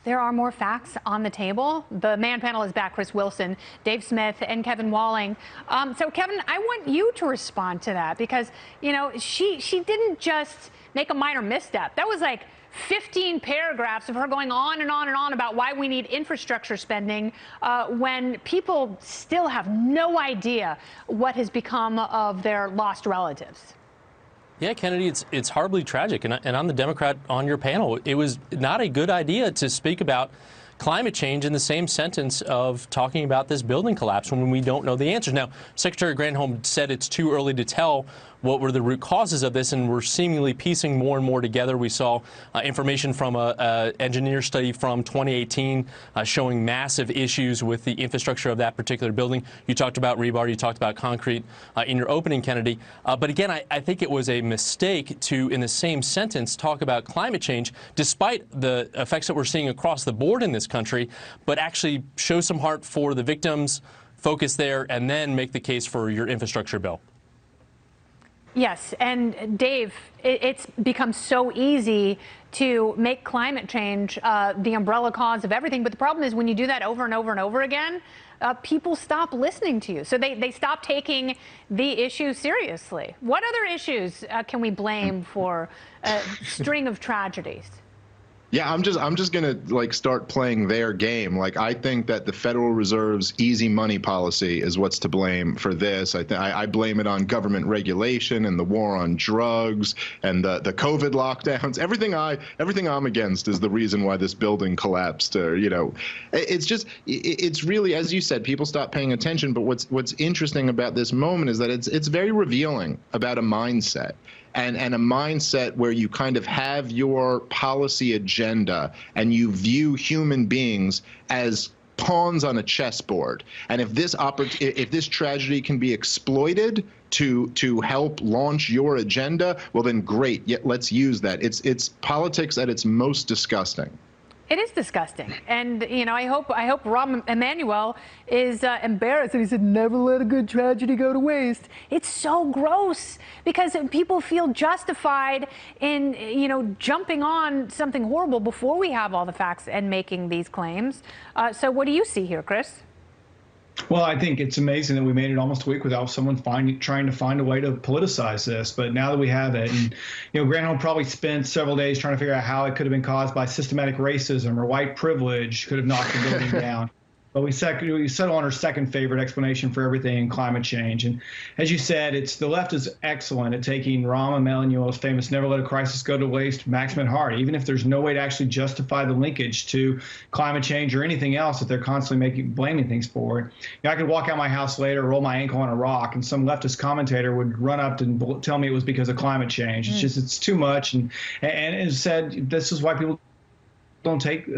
there are more facts on the table. The Man panel is back. Chris Wilson, Dave Smith, and Kevin Walling. So, Kevin, I want you to respond to that because, you know, she didn't just make a minor misstep. That was like 15 paragraphs of her going on and on and on about why we need infrastructure spending when people still have no idea what has become of their lost relatives. Yeah, Kennedy, it's horribly tragic. And I'm the Democrat on your panel. It was not a good idea to speak about climate change in the same sentence of talking about this building collapse when we don't know the answers. Now, Secretary Granholm said it's too early to tell what were the root causes of this, and we're seemingly piecing more and more together. We saw information from an engineer study from 2018 showing massive issues with the infrastructure of that particular building. You talked about rebar, you talked about concrete in your opening, Kennedy. But again, I think it was a mistake to, in the same sentence, talk about climate change, despite the effects that we're seeing across the board in this country, but actually show some heart for the victims, focus there, and then make the case for your infrastructure bill. Yes, and Dave, it's become so easy to make climate change the umbrella cause of everything. But the problem is when you do that over and over and over again, people stop listening to you. So they stop taking the issue seriously. What other issues can we blame for a string of tragedies? Yeah, I'm just gonna start playing their game. I think that the Federal Reserve's easy money policy is what's to blame for this. I blame it on government regulation and the war on drugs and the COVID lockdowns. Everything I'm against is the reason why this building collapsed. It's really, as you said, people stop paying attention. But what's interesting about this moment is that it's very revealing about a mindset. And a mindset where you kind of have your policy agenda and you view human beings as pawns on a chessboard. And if this tragedy can be exploited to help launch your agenda, well then great. Yeah, let's use that. It's politics at its most disgusting. It is disgusting, and you know, I hope Rahm Emanuel is embarrassed that he said never let a good tragedy go to waste. It's so gross because people feel justified in jumping on something horrible before we have all the facts and making these claims. So what do you see here, Chris? Well, I think it's amazing that we made it almost a week without someone trying to find a way to politicize this. But now that we have it, and Granholm probably spent several days trying to figure out how it could have been caused by systematic racism or white privilege could have knocked the building down. But we settle on our second favorite explanation for everything in climate change. And as you said, the left is excellent at taking Rahm Emanuel's famous "never let a crisis go to waste" maxim at heart, even if there's no way to actually justify the linkage to climate change or anything else that they're constantly blaming things for. I could walk out my house later, roll my ankle on a rock, and some leftist commentator would run up and tell me it was because of climate change. It's too much. And as said, this is why people don't take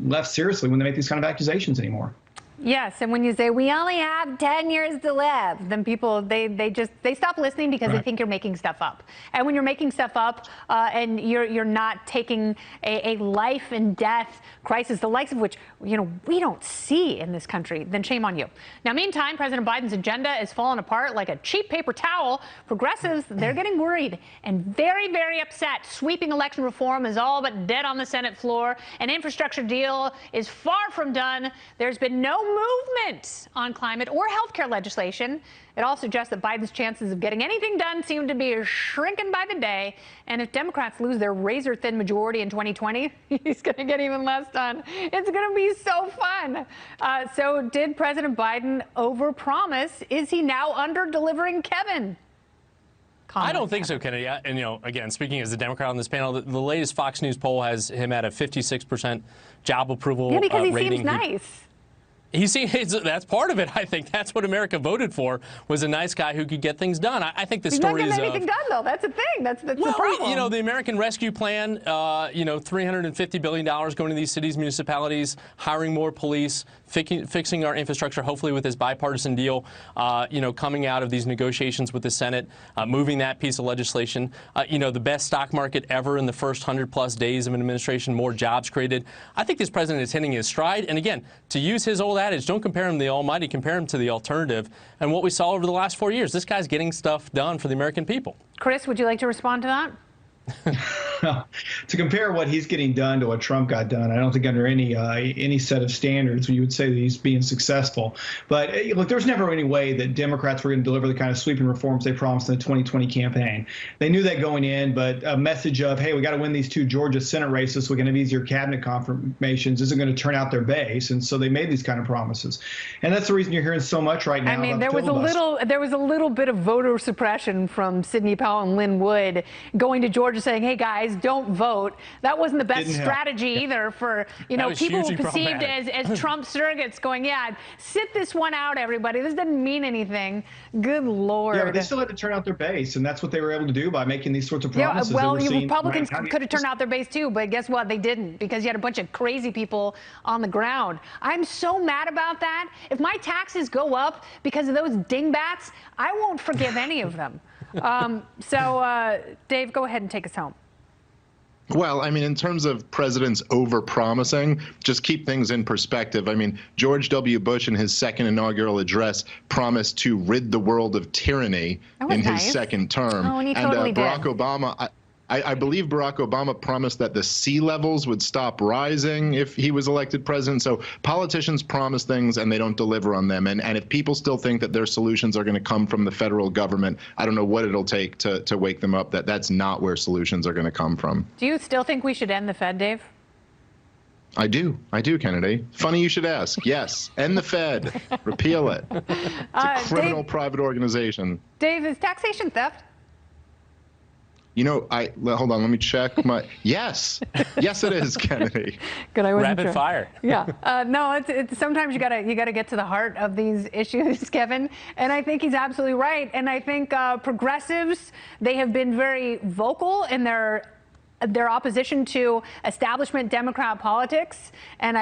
left seriously when they make these kind of accusations anymore. Yes, and when you say we only have 10 years to live, then people they stop listening because they think you're making stuff up. And when you're making stuff up and you're not taking a life and death crisis, the likes of which we don't see in this country, then shame on you. Now, meantime, President Biden's agenda is falling apart like a cheap paper towel. Progressives, they're getting worried and very, very upset. Sweeping election reform is all but dead on the Senate floor. An infrastructure deal is far from done. There's been no movement on climate or health care legislation. It all suggests that Biden's chances of getting anything done seem to be shrinking by the day. And if Democrats lose their razor-thin majority in 2020, he's going to get even less done. It's going to be so fun. So did President Biden overpromise? Is he now under-delivering, Kevin? I don't think so, Kennedy. And, again, speaking as a Democrat on this panel, the latest Fox News poll has him at a 56% job approval rating. Yeah, because he seems nice. That's part of it. I think that's what America voted for, was a nice guy who could get things done. I think the story is not getting anything done, though. That's the thing. That's the problem. The American Rescue Plan, $350 billion going to these cities, municipalities, hiring more police, fixing our infrastructure, hopefully with this bipartisan deal, coming out of these negotiations with the Senate, moving that piece of legislation, the best stock market ever in the first 100+ days of an administration, more jobs created. I think this president is hitting his stride. And again, to use his old adage, don't compare him to the almighty, compare him to the alternative. And what we saw over the last 4 years, this guy's getting stuff done for the American people. Chris, would you like to respond to that? To compare what he's getting done to what Trump got done, I don't think under any set of standards you would say that he's being successful. But look, there's never any way that Democrats were going to deliver the kind of sweeping reforms they promised in the 2020 campaign. They knew that going in, but a message of, hey, we got to win these 2 Georgia Senate races so we can have easier cabinet confirmations isn't going to turn out their base. And so they made these kind of promises. And that's the reason you're hearing so much right now. I mean, about there was a little bit of voter suppression from Sidney Powell and Lynn Wood going to Georgia saying, hey, guys, don't vote. That wasn't the best strategy either for, people who perceived as Trump surrogates going, yeah, sit this one out, everybody. This doesn't mean anything. Good Lord. Yeah, but they still had to turn out their base, and that's what they were able to do by making these sorts of promises. Yeah, well, Republicans could have turned out their base too, but guess what? They didn't, because you had a bunch of crazy people on the ground. I'm so mad about that. If my taxes go up because of those dingbats, I won't forgive any of them. Dave, go ahead and take us home. Well, I mean, in terms of presidents over-promising, just keep things in perspective. I mean, George W. Bush in his second inaugural address promised to rid the world of tyranny in his second term. Oh, and he totally Barack did. Obama, I believe Barack Obama promised that the sea levels would stop rising if he was elected president. So politicians promise things and they don't deliver on them. And if people still think that their solutions are going to come from the federal government, I don't know what it'll take to wake them up that that's not where solutions are going to come from. Do you still think we should end the Fed, Dave? I do, Kennedy. Funny you should ask. Yes, end the Fed, repeal it. It's a criminal private organization. Dave, is taxation theft? Hold on, let me check my. Yes, it is, Kennedy. Good, I wasn't Rapid sure. fire. Yeah, no, it's sometimes you gotta get to the heart of these issues, Kevin. And I think he's absolutely right. And I think progressives, they have been very vocal in their opposition to establishment Democrat politics, and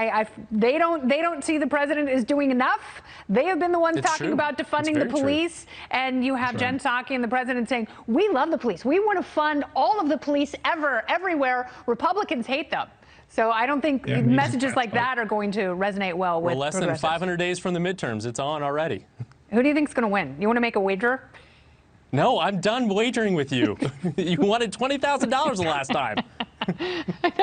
they don't see the president as doing enough. They have been the ones talking about defunding the police, and you have Jen Psaki and the president saying, we love the police. We want to fund all of the police everywhere. Republicans hate them. So I don't think messages like that are going to resonate well with less than 500 days from the midterms. It's on already. Who do you think is going to win? You want to make a wager? No, I'm done wagering with you. You wanted $20,000 the last time.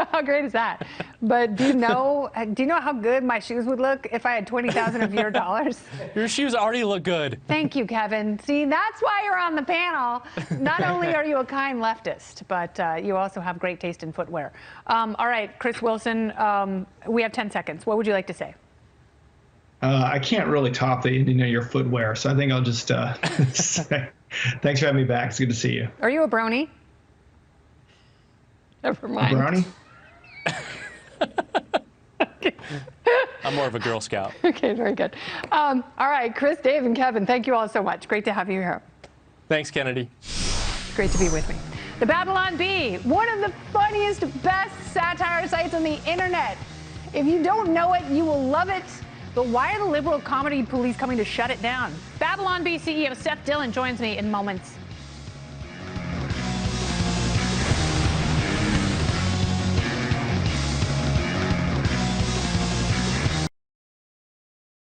How great is that? But do you know how good my shoes would look if I had 20,000 of your dollars? Your shoes already look good. Thank you, Kevin. See, that's why you're on the panel. Not only are you a kind leftist, but you also have great taste in footwear. All right, Chris Wilson, we have 10 seconds. What would you like to say? I can't really top your footwear, so I think I'll just say thanks for having me back. It's good to see you. Are you a brony? Never mind. A brownie? I'm more of a Girl Scout. Okay, very good. All right, Chris, Dave, and Kevin, thank you all so much. Great to have you here. Thanks, Kennedy. Great to be with me. The Babylon Bee, one of the funniest, best satire sites on the internet. If you don't know it, you will love it. But why are the liberal comedy police coming to shut it down? Babylon Bee CEO Seth Dillon joins me in moments.